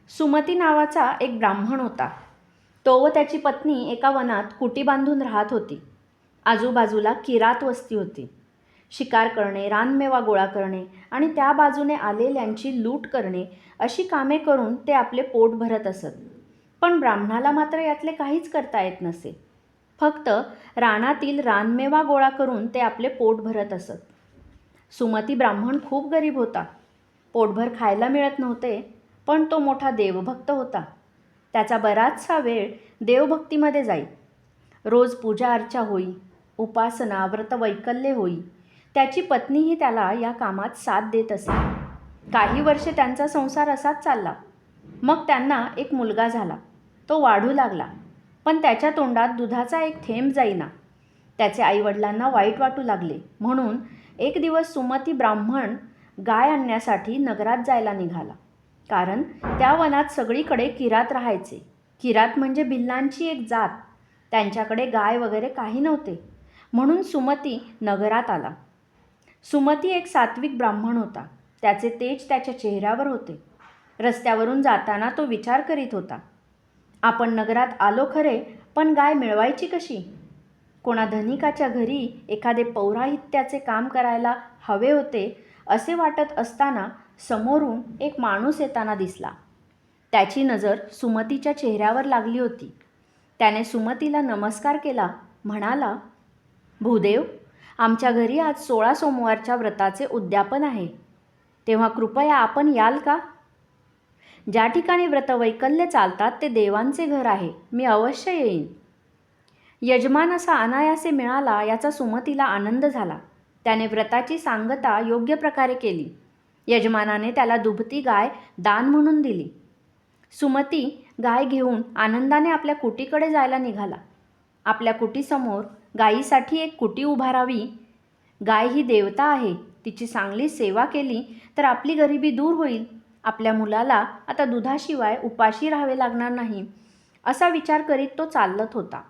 सुमती नावाचा एक ब्राह्मण होता. तो व त्याची पत्नी एका वनात कुटी बांधून राहत होती. आजूबाजूला किरात वस्ती होती. शिकार करणे, रानमेवा गोळा करणे आणि त्या बाजूने आलेल्यांची लूट करणे अशी कामे करून ते आपले पोट भरत असत. पण ब्राह्मणाला मात्र यातले काहीच करता येत नसे. फक्त रानातील रानमेवा गोळा करून ते आपले पोट भरत असत. सुमती ब्राह्मण खूप गरीब होता. पोटभर खायला मिळत नव्हते, पण तो मोठा देवभक्त होता. त्याचा बराचसा वेळ देवभक्तीमध्ये जाई. रोज पूजा अर्चा होई, उपासना व्रतवैकल्ये होई. त्याची पत्नीही त्याला या कामात साथ देत असे. काही वर्षे त्यांचा संसार असाच चालला. मग त्यांना एक मुलगा झाला. तो वाढू लागला, पण त्याच्या तोंडात दुधाचा एक थेंब जाईना. त्याचे आईवडिलांना वाईट वाटू लागले. म्हणून एक दिवस सुमती ब्राह्मण गाय आणण्यासाठी नगरात जायला निघाला. कारण त्या वनात सगळीकडे किरात राहायचे. किरात म्हणजे भिल्लांची एक जात. त्यांच्याकडे गाय वगैरे काही नव्हते. म्हणून सुमती नगरात आला. सुमती एक सात्विक ब्राह्मण होता. त्याचे तेज त्याच्या चेहऱ्यावर होते. रस्त्यावरून जाताना तो विचार करीत होता, आपण नगरात आलो खरे, पण गाय मिळवायची कशी? कोणा धनिकाच्या घरी एखादे पौराहित्याचे काम करायला हवे होते असे वाटत असताना समोरून एक माणूस येताना दिसला. त्याची नजर सुमतीच्या चेहऱ्यावर लागली होती. त्याने सुमतीला नमस्कार केला. म्हणाला, भूदेव, आमच्या घरी आज 16 सोमवारच्या व्रताचे उद्यापन आहे. तेव्हा कृपया आपण याल का? ज्या ठिकाणी व्रतवैकल्य चालतात ते देवांचे घर आहे. मी अवश्य येईन. यजमान असा अनायासे मिळाला याचा सुमतीला आनंद झाला. त्याने व्रताची सांगता योग्य प्रकारे केली. यजमानाने त्याला दुभती गाय दान म्हणून दिली. सुमती गाय घेऊन आनंदाने आपल्या कुटीकडे जायला निघाला. आपल्या कुटीसमोर गायीसाठी एक कुटी उभारावी. गाय ही देवता आहे. तिची चांगली सेवा केली तर आपली गरिबी दूर होईल. आपल्या मुलाला आता दुधाशिवाय उपाशी राहावे लागणार नाही, असा विचार करीत तो चालत होता.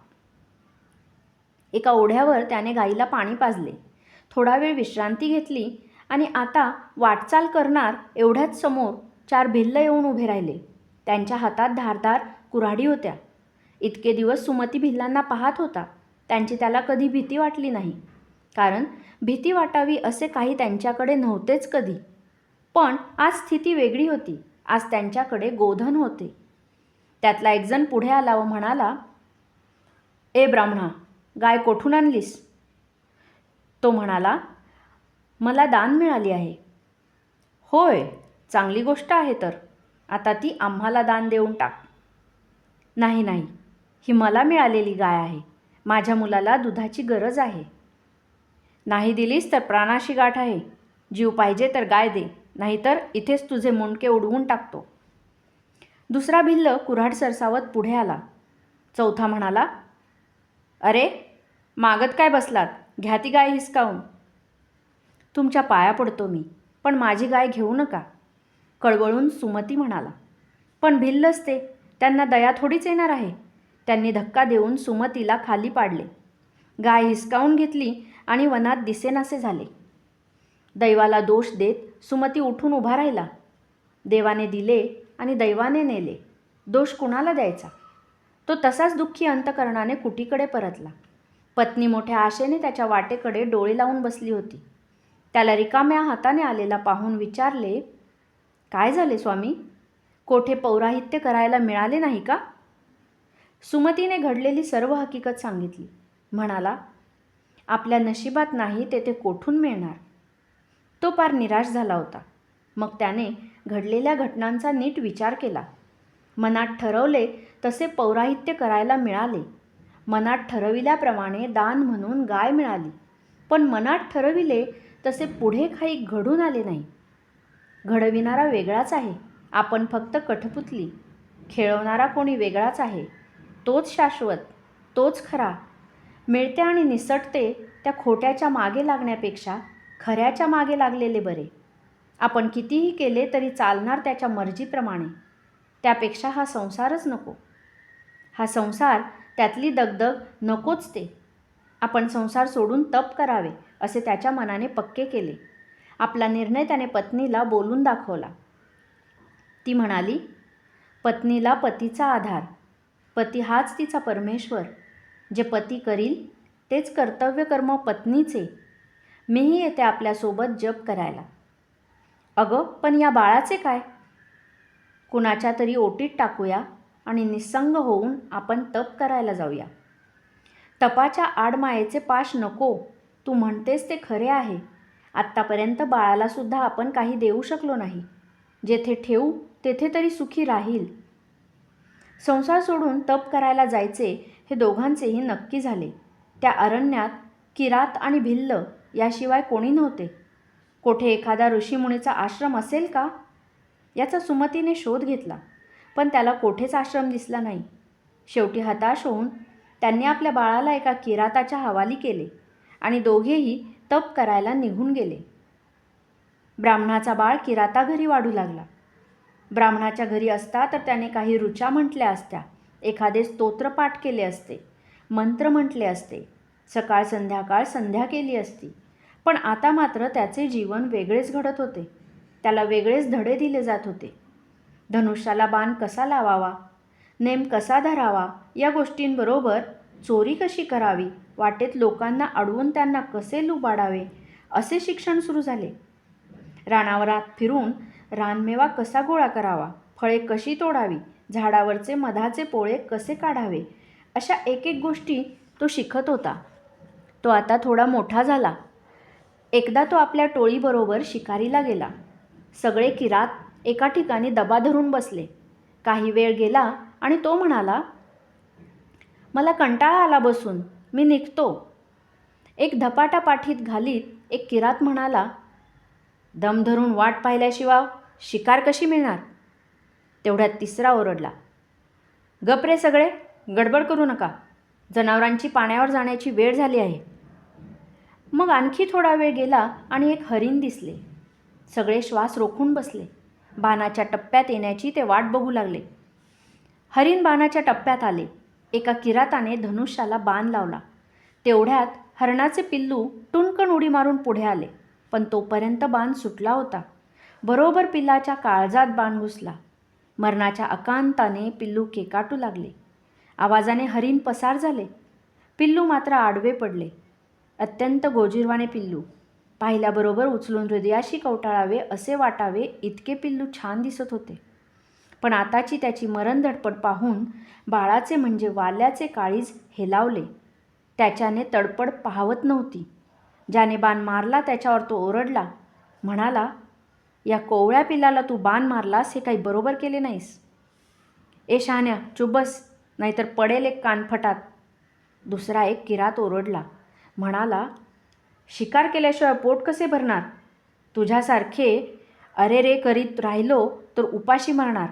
एका ओढ्यावर त्याने गाईला पाणी पाजले. थोडा वेळ विश्रांती घेतली आणि आता वाटचाल करणार एवढ्याच समोर 4 भिल्ल येऊन उभे राहिले. त्यांच्या हातात धारदार कुऱ्हाडी होत्या. इतके दिवस सुमती भिल्लांना पाहत होता. त्यांची त्याला कधी भीती वाटली नाही. कारण भीती वाटावी असे काही त्यांच्याकडे नव्हतेच कधी. पण आज स्थिती वेगळी होती. आज त्यांच्याकडे गोधन होते. त्यातला एक जण पुढे आला व म्हणाला, ए ब्राह्मणा, गाय कोठून आणलीस? तो म्हणाला, मला दान मिळाली आहे. होय, चांगली गोष्ट आहे तर. आता ती आम्हाला दान देऊन टाक. नाही नाही, ही मला मिळालेली गाय आहे. माझ्या मुलाला दुधाची गरज आहे. नाही दिलीस तर प्राणाशी गाठ आहे. जीव पाहिजे तर गाय दे, नाहीतर इथेच तुझे मुंडके उडवून टाकतो. दुसरा भिल्ल कुऱ्हाड सरसावत पुढे आला. चौथा म्हणाला, अरे, मागत काय बसलात? घ्या ती गाय हिसकावून. तुमच्या पाया पडतो मी, पण माझी गाय घेऊ नका, कळवळून सुमती म्हणाला. पण भिल्लच ते, त्यांना दया थोडीच येणार आहे. त्यांनी धक्का देऊन सुमतीला खाली पाडले. गाय हिसकावून घेतली आणि वनात दिसेनासे झाले. दैवाला दोष देत सुमती उठून उभा राहिला. देवाने दिले आणि दैवाने नेले. दोष कुणाला द्यायचा? तो तसाच दुःखी अंतकरणाने कुटीकडे परतला. पत्नी मोठ्या आशेने त्याच्या वाटेकडे डोळे लावून बसली होती. त्याला रिकाम्या हाताने आलेला पाहून विचारले, काय झाले स्वामी? कोठे पौराहित्य करायला मिळाले नाही का? सुमतीने घडलेली सर्व हकीकत सांगितली. म्हणाला, आपल्या नशिबात नाही ते कोठून मिळणार? तो पार निराश झाला होता. मग त्याने घडलेल्या घटनांचा नीट विचार केला. मनात ठरवले तसे पौराहित्य करायला मिळाले. मनात ठरविल्याप्रमाणे दान म्हणून गाय मिळाली. पण मनात ठरविले तसे पुढे काही घडून आले नाही. घडविणारा वेगळाच आहे, आपण फक्त कठपुतली. खेळवणारा कोणी वेगळाच आहे, तोच शाश्वत, तोच खरा. मिळते आणि निसटते त्या खोट्याच्या मागे लागण्यापेक्षा खऱ्याच्या मागे लागलेले बरे. आपण कितीही केले तरी चालणार त्याच्या मर्जीप्रमाणे. त्यापेक्षा हा संसारच नको. हा संसार, त्यातली दगदग नकोच ते. आपण संसार सोडून तप करावे असे त्याच्या मनाने पक्के केले. आपला निर्णय त्याने पत्नीला बोलून दाखवला. ती म्हणाली, पत्नीला पतीचा आधार. पती हाच तिचा परमेश्वर. जे पती करील तेच कर्तव्य कर्म पत्नीचे. मीही येते आपल्यासोबत जप करायला. अगं, पण या बाळाचे काय? कुणाच्या तरी ओटीत टाकूया आणि निस्संग होऊन आपण तप करायला जाऊया. तपाच्या आडमायेचे पाश नको. तू म्हणतेस ते खरे आहे. आत्तापर्यंत बाळालासुद्धा आपण काही देऊ शकलो नाही. जेथे ठेवू तेथे तरी सुखी राहील. संसार सोडून तप करायला जायचे हे दोघांचेही नक्की झाले. त्या अरण्यात किरात आणि भिल्ल याशिवाय कोणी नव्हते. कोठे एखादा ऋषीमुनीचा आश्रम असेल का? याचा सुमतीने शोध घेतला, पण त्याला कोठेच आश्रम दिसला नाही. शेवटी हताश होऊन त्यांनी आपल्या बाळाला एका किराताच्या हवाली केले आणि दोघेही तप करायला निघून गेले. ब्राह्मणाचा बाळ किराताघरी वाढू लागला. ब्राह्मणाच्या घरी असता तर त्याने काही ऋचा म्हटल्या असत्या, एखादे स्तोत्रपाठ केले असते, मंत्र म्हटले असते, सकाळ संध्याकाळ संध्या केली असती. पण आता मात्र त्याचे जीवन वेगळेच घडत होते. त्याला वेगळेच धडे दिले जात होते. धनुष्याला बाण कसा लावावा, नेम कसा धरावा, या गोष्टींबरोबर चोरी कशी करावी, वाटेत लोकांना अडवून त्यांना कसे लुबाडावे, असे शिक्षण सुरू झाले. रानावरात फिरून रानमेवा कसा गोळा करावा, फळे कशी तोडावी, झाडावरचे मधाचे पोळे कसे काढावे, अशा एक एक गोष्टी तो शिकत होता. तो आता थोडा मोठा झाला. एकदा तो आपल्या टोळीबरोबर शिकारीला गेला. सगळे किरात एका ठिकाणी दबा धरून बसले. काही वेळ गेला आणि तो म्हणाला, मला कंटाळा आला बसून, मी निघतो. एक धपाटा पाठीत घालीत एक किरात म्हणाला, दम धरून वाट पाहिल्याशिवाय शिकार कशी मिळणार? तेवढ्यात तिसरा ओरडला, गप रे सगळे, गडबड करू नका, जनावरांची पाण्यावर जाण्याची वेळ झाली आहे. मग आणखी थोडा वेळ गेला आणि एक हरीण दिसले. सगळे श्वास रोखून बसले. बाणाच्या टप्प्यात येण्याची ते वाट बघू लागले. हरीण बाणाच्या टप्प्यात आले. एका किराताने धनुष्याला बाण लावला. तेवढ्यात हरणाचे पिल्लू टुणकन उडी मारून पुढे आले, पण तोपर्यंत बाण सुटला होता. बरोबर पिल्लाच्या काळजात बाण घुसला. मरणाच्या अकांताने पिल्लू केकाटू लागले. आवाजाने हरीण पसार झाले. पिल्लू मात्र आडवे पडले. अत्यंत गोजीरवाणे पिल्लू. पाहिल्याबरोबर उचलून हृदयाशी कवटाळावे असे वाटावे इतके पिल्लू छान दिसत होते. पण आताची त्याची मरण धडपड पाहून बाळाचे म्हणजे वाल्याचे काळीज हेलावले. त्याच्याने तडपड पाहवत नव्हती. ज्याने बाण मारला त्याच्यावर तो ओरडला, म्हणाला, या कोवळ्या पिल्लाला तू बाण मारलास हे काही बरोबर केले नाहीस. ए शहाण्या, चुप बस, नाहीतर पडेल एक कानफटात. दुसरा एक किरात ओरडला, म्हणाला, शिकार केल्याशिवाय पोट कसे भरणार? तुझ्यासारखे अरे रे करीत राहिलो तर उपाशी मरणार.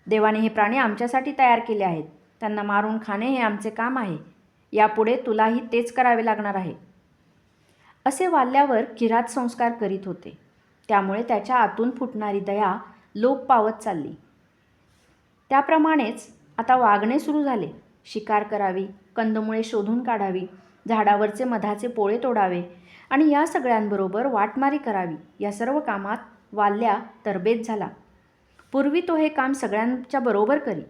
देवाने हे प्राणी आमच्यासाठी तयार केले आहेत. त्यांना मारून खाणे हे आमचे काम आहे. यापुढे तुलाही तेच करावे लागणार आहे. असे वाल्यावर किरात संस्कार करीत होते. त्यामुळे त्याच्या आतून फुटणारी दया लोप पावत चालली. त्याप्रमाणेच आता वागणे सुरू झाले. शिकार करावी, कंदमुळे शोधून काढावी, झाडावरचे मधाचे पोळे तोडावे आणि या सगळ्यांबरोबर वाटमारी करावी. या सर्व कामात वाल्या तरबेज झाला. पूर्वी तो हे काम सगळ्यांच्या बरोबर करी.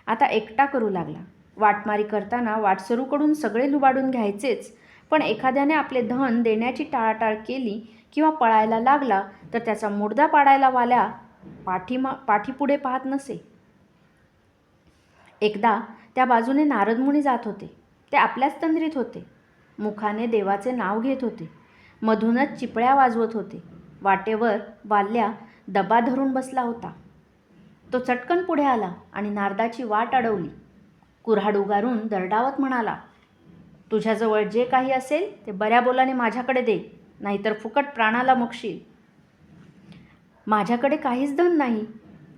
आता एकटा करू लागला. वाटमारी करताना वाटसरूकडून सगळे लुबाडून घ्यायचेच, पण एखाद्याने आपले धन देण्याची टाळाटाळ केली किंवा पळायला लागला तर त्याचा मुर्दा पाडायला वाल्या पाठीपुढे पाहत नसे. एकदा त्या बाजूने नारदमुनी जात होते. ते आपल्याच तंद्रीत होते. मुखाने देवाचे नाव घेत होते. मधूनच चिपळ्या वाजवत होते. वाटेवर वाल्या दबा धरून बसला होता. तो चटकन पुढे आला आणि नारदाची वाट अडवली. कुऱ्हाड उगारून दरडावत म्हणाला, तुझ्याजवळ जे काही असेल ते बऱ्या बोलाने माझ्याकडे दे, नाहीतर फुकट प्राणाला मुकशील. माझ्याकडे काहीच धन नाही.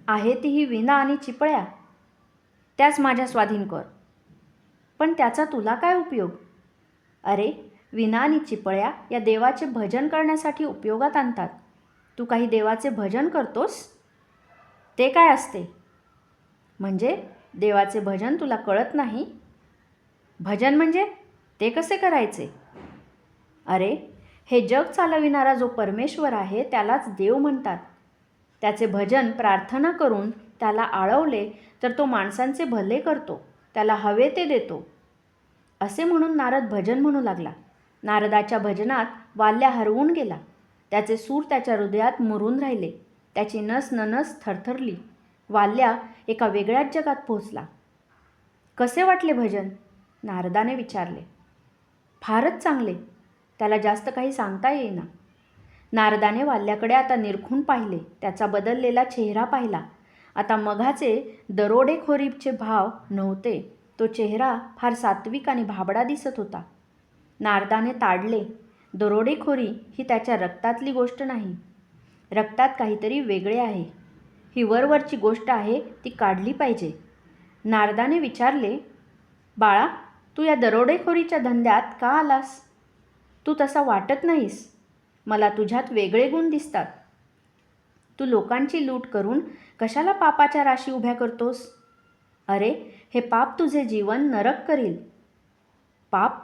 आहे तीही विना आणि चिपळ्या. त्याच माझ्या स्वाधीन कर. पण त्याचा तुला काय उपयोग? अरे, विना आणि चिपळ्या या देवाचे भजन करण्यासाठी उपयोगात आणतात. तू काही देवाचे भजन करतोस? ते काय असते? म्हणजे देवाचे भजन तुला कळत नाही? भजन म्हणजे ते कसे करायचे? अरे, हे जग चालविणारा जो परमेश्वर आहे त्यालाच देव म्हणतात. त्याचे भजन प्रार्थना करून त्याला आळवले तर तो माणसांचे भले करतो, त्याला हवे ते देतो. असे म्हणून नारद भजन म्हणू लागला. नारदाच्या भजनात वाल्या हरवून गेला. त्याचे सूर त्याच्या हृदयात मुरून राहिले. त्याची नस ननस थरथरली. वाल्या एका वेगळ्याच जगात पोहोचला. कसे वाटले भजन? नारदाने विचारले. फारच चांगले. त्याला जास्त काही सांगता येईना. नारदाने वाल्याकडे आता निरखून पाहिले. त्याचा बदललेला चेहरा पाहिला. आता मघाचे दरोडेखोरीचे भाव नव्हते. तो चेहरा फार सात्विक आणि भाबडा दिसत होता. नारदाने ताडले. दरोडेखोरी ही त्याच्या रक्तातली गोष्ट नाही. रक्तात काहीतरी वेगळे आहे. ही वरवरची गोष्ट आहे, ती काढली पाहिजे. नारदाने विचारले, बाळा, तू या दरोडेखोरीच्या धंद्यात का आलास? तू तसा वाटत नाहीस. मला तुझ्यात वेगळे गुण दिसतात. तू लोकांची लूट करून कशाला पापाच्या राशी उभ्या करतोस? अरे, हे पाप तुझे जीवन नरक करील. पाप?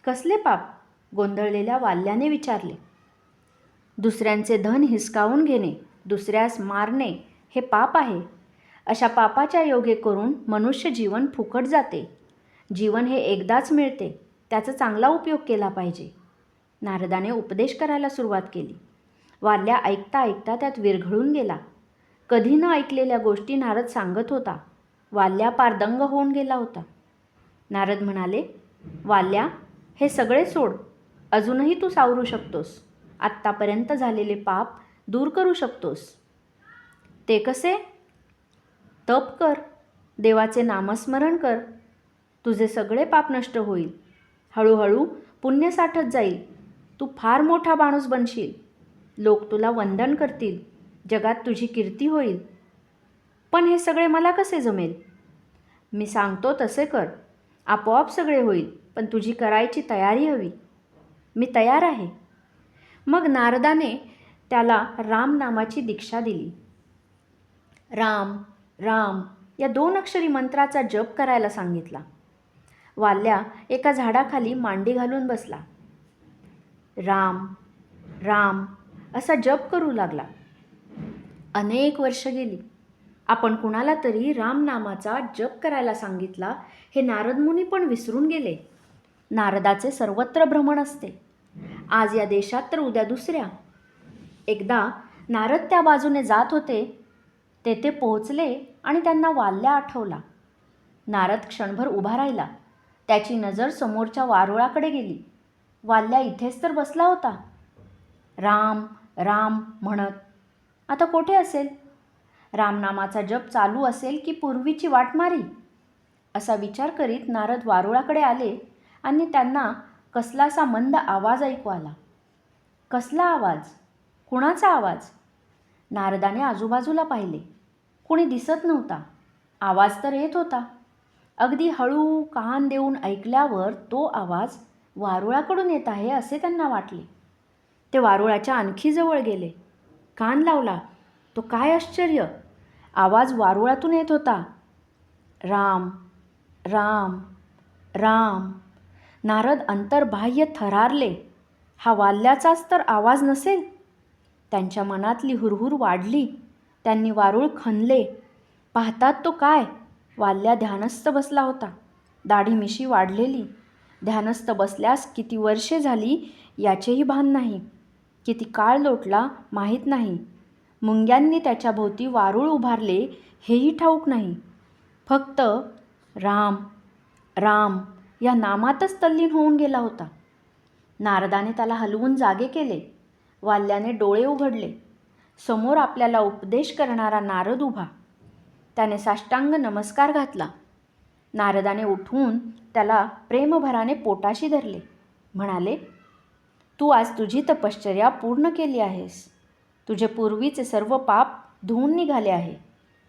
कसले पाप? गोंधळलेल्या वाल्याने विचारले. दुसऱ्यांचे धन हिसकावून घेणे, दुसऱ्यास मारणे हे पाप आहे. अशा पापाच्या योगे करून मनुष्य जीवन फुकट जाते. जीवन हे एकदाच मिळते, त्याचा चांगला उपयोग केला पाहिजे. नारदाने उपदेश करायला सुरुवात केली. वाल्या ऐकता ऐकता त्यात विरघळून गेला. कधी न ऐकलेल्या गोष्टी नारद सांगत होता. वाल्या पार दंग होऊन गेला होता. नारद म्हणाले, वाल्या, हे सगळे सोड. अजूनही तू सावरू शकतोस. आत्तापर्यंत झालेले पाप दूर करू शकतोस. ते कसे? तप कर, देवाचे नामस्मरण कर. तुझे सगळे पाप नष्ट होईल. हळूहळू पुण्य साठत जाईल. तू फार मोठा माणूस बनशील. लोक तुला वंदन करतील. जगात तुझी कीर्ती होईल. पण हे सगळे मला कसे जमेल? मी सांगतो तसे कर. आपोआप सगळे होईल, पण तुझी करायची तयारी हवी. मी तयार आहे. मग नारदाने त्याला राम नामाची दीक्षा दिली. राम राम या 2 अक्षरी मंत्राचा जप करायला सांगितला. वाल्या एका झाडाखाली मांडी घालून बसला. राम राम असा जप करू लागला. अनेक वर्ष गेली. आपण कुणाला तरी राम नामाचा जप करायला सांगितला हे नारद मुनी पण विसरून गेले. नारदाचे सर्वत्र भ्रमण असते. आज या देशात तर उद्या दुसऱ्या. एकदा नारद त्या बाजूने जात होते. तेथे पोहोचले आणि त्यांना वाल्या आठवला. नारद क्षणभर उभा राहिला. त्याची नजर समोरच्या वारुळाकडे गेली. वाल्या इथेच तर बसला होता. राम राम म्हणत. आता कोठे असेल? रामनामाचा जप चालू असेल की पूर्वीची वाटमारी? असा विचार करीत नारद वारुळाकडे आले आणि त्यांना कसलासा मंद आवाज ऐकू आला. कसला आवाज? कुणाचा आवाज? नारदाने आजूबाजूला पाहिले. कुणी दिसत नव्हता. आवाज तर येत होता. अगदी हळू कान देऊन ऐकल्यावर तो आवाज वारुळाकडून येत आहे असे त्यांना वाटले. ते वारुळाच्या आणखी जवळ गेले. कान लावला. तो काय आश्चर्य! आवाज वारुळातून येत होता. राम राम राम. नारद अंतर्बाह्य थरारले. हा वाल्याचाच तर आवाज नसेल? त्यांच्या मनातली हुरहुर वाढली. त्यांनी वारूळ खणले. पाहतात तो काय, वाल्या ध्यानस्थ बसला होता. दाढी मिशी वाढलेली. ध्यानस्थ बसल्यास किती वर्षे झाली याचेही भान नाही. किती काळ लोटला माहीत नाही. मुंग्यांनी त्याच्या भोवती वारूळ उभारले हेही ठाऊक नाही. फक्त राम राम या नामातच तल्लीन होऊन गेला होता. नारदाने त्याला हलवून जागे केले. वाल्याने डोळे उघडले. समोर आपल्याला उपदेश करणारा नारद उभा. त्याने साष्टांग नमस्कार घातला. नारदाने उठून त्याला प्रेमभराने पोटाशी धरले. म्हणाले, तू आज तुझी तपश्चर्या पूर्ण केली आहेस. तुझे पूर्वीचे सर्व पाप धुवून निघाले आहे.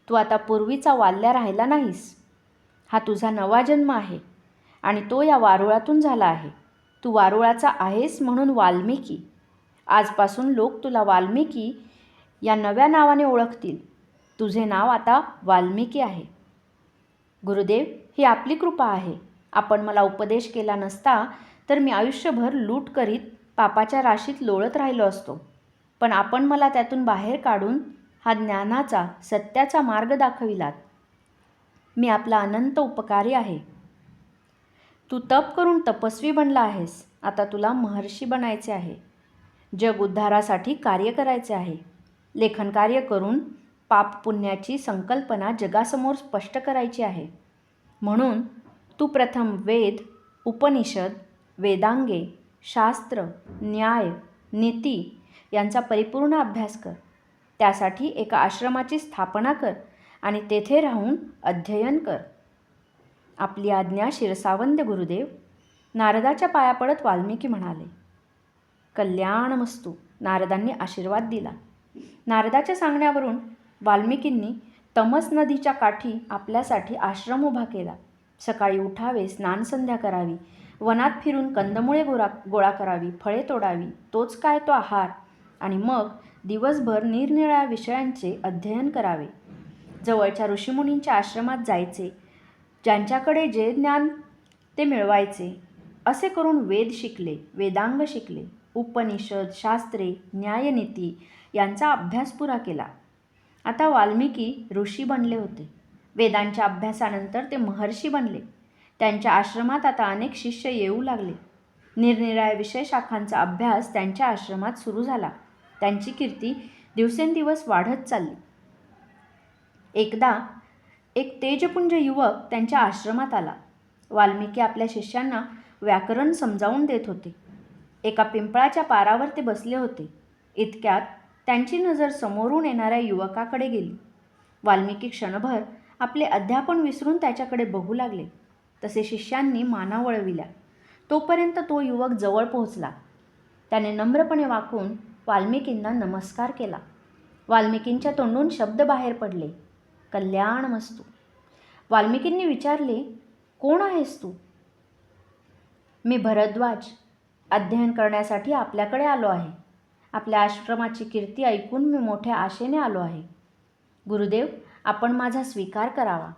तू आता पूर्वीचा वाल्या राहिला नाहीस. हा तुझा नवा जन्म आहे आणि तो या वारुळातून झाला आहे. तू वारुळाचा आहेस म्हणून वाल्मिकी. आजपासून लोक तुला वाल्मिकी या नव्या नावाने ओळखतील. तुझे नाव आता वाल्मिकी आहे. गुरुदेव, ही आपली कृपा आहे. आपण मला उपदेश केला नसता तर मी आयुष्यभर लूट करीत पापाच्या राशीत लोळत राहिलो असतो. पण आपण मला त्यातून बाहेर काढून हा ज्ञानाचा सत्याचा मार्ग दाखविलात. मी आपला अनंत उपकारी आहे. तू तप करून तपस्वी बनला आहेस. आता तुला महर्षी बनायचे आहे. जग उद्धारासाठी कार्य करायचे आहे. लेखन कार्य करून पाप पुण्याची संकल्पना जगासमोर स्पष्ट करायची आहे. म्हणून तू प्रथम वेद, उपनिषद, वेदांगे, शास्त्र, न्याय, नीती यांचा परिपूर्ण अभ्यास कर. त्यासाठी एका आश्रमाची स्थापना कर आणि तेथे राहून अध्ययन कर. आपली आज्ञा शिरसावंद्य गुरुदेव. नारदाच्या पाया पडत वाल्मिकी म्हणाले. कल्याणमस्तू. नारदांनी आशीर्वाद दिला. नारदाच्या सांगण्यावरून वाल्मिकींनी तमस नदीच्या काठी आपल्यासाठी आश्रम उभा केला. सकाळी उठावे, स्नानसंध्या करावी, वनात फिरून कंदमुळे गोळा करावी, फळे तोडावी, तोच काय तो आहार, आणि मग दिवसभर निरनिराळ्या विषयांचे अध्ययन करावे. जवळच्या ऋषीमुनींच्या आश्रमात जायचे, ज्यांच्याकडे जे ज्ञान ते मिळवायचे. असे करून वेद शिकले, वेदांग शिकले, उपनिषद, शास्त्रे, न्यायनीती यांचा अभ्यास पुरा केला. आता वाल्मिकी ऋषी बनले होते. वेदांच्या अभ्यासानंतर ते महर्षी बनले. त्यांच्या आश्रमात आता अनेक शिष्य येऊ लागले. निरनिराळ्या विषय शाखांचा अभ्यास त्यांच्या आश्रमात सुरू झाला. त्यांची कीर्ती दिवसेंदिवस वाढत चालली. एकदा एक तेजपुंज युवक त्यांच्या आश्रमात आला. वाल्मिकी आपल्या शिष्यांना व्याकरण समजावून देत होते. एका पिंपळाच्या पारावर ते बसले होते. इतक्यात त्यांची नजर समोरून येणाऱ्या युवकाकडे गेली. वाल्मिकी क्षणभर आपले अध्यापन विसरून त्याच्याकडे बघू लागले. तसे शिष्यांनी माना वळविल्या. तोपर्यंत तो युवक जवळ पोहोचला. त्याने नम्रपणे वाकून वाल्मिकींना नमस्कार केला. वाल्मिकींच्या तोंडून शब्द बाहेर पडले, कल्याणमस्तू. वाल्मिकींनी विचारले, कोण आहेस तू? मी भरद्वाज. अध्ययन करण्यासाठी आपल्याकडे आलो आहे. आपल्या आश्रमाची कीर्ती ऐकून मी मोठ्या आशेने आलो आहे. गुरुदेव, आपण माझा स्वीकार करावा.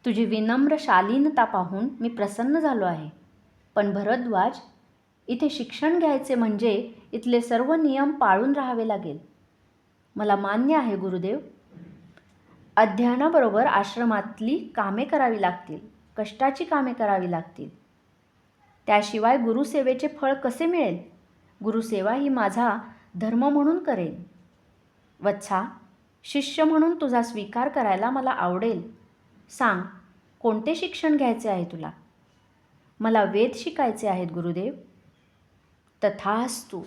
तुझी विनम्र शालीनता पाहून मी प्रसन्न झालो आहे. पण भरद्वाज, इथे शिक्षण घ्यायचे म्हणजे इथले सर्व नियम पाळून राहावे लागेल. मला मान्य आहे गुरुदेव. अध्ययनाबरोबर आश्रमातली कामे करावी लागतील, कष्टाची कामे करावी लागतील. त्याशिवाय गुरुसेवेचे फळ कसे मिळेल? गुरुसेवा ही माझा धर्म म्हणून करेन. वत्सा, शिष्य म्हणून तुझा स्वीकार करायला मला आवडेल. सांग, कोणते शिक्षण घ्यायचे आहे तुला? मला वेद शिकायचे आहेत गुरुदेव. तथास्तु.